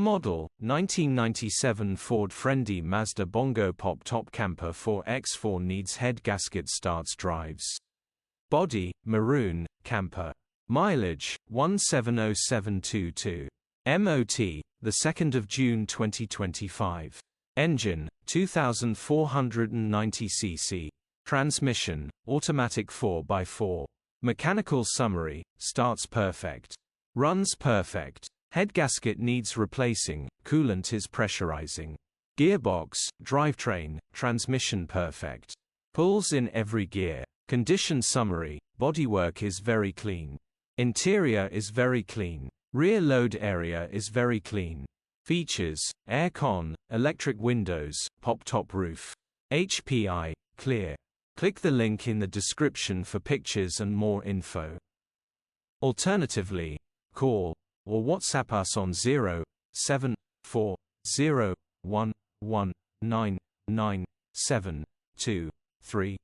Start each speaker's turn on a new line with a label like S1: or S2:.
S1: Model, 1997 Ford FRIENDEE Mazda Bongo Pop-Top Camper 4x4 needs head gasket starts drives. Body, Maroon, Camper. Mileage, 170722. MOT, the 2nd of June 2025. Engine, 2490 cc. Transmission, automatic 4x4. Mechanical summary, starts perfect. Runs perfect. Head gasket needs replacing, coolant is pressurizing. Gearbox, drivetrain, transmission perfect. Pulls in every gear. Condition summary, bodywork is very clean. Interior is very clean. Rear load area is very clean. Features, air con, electric windows, pop-top roof. HPI, clear. Click the link in the description for pictures and more info. Alternatively, call or WhatsApp us on 07401199723.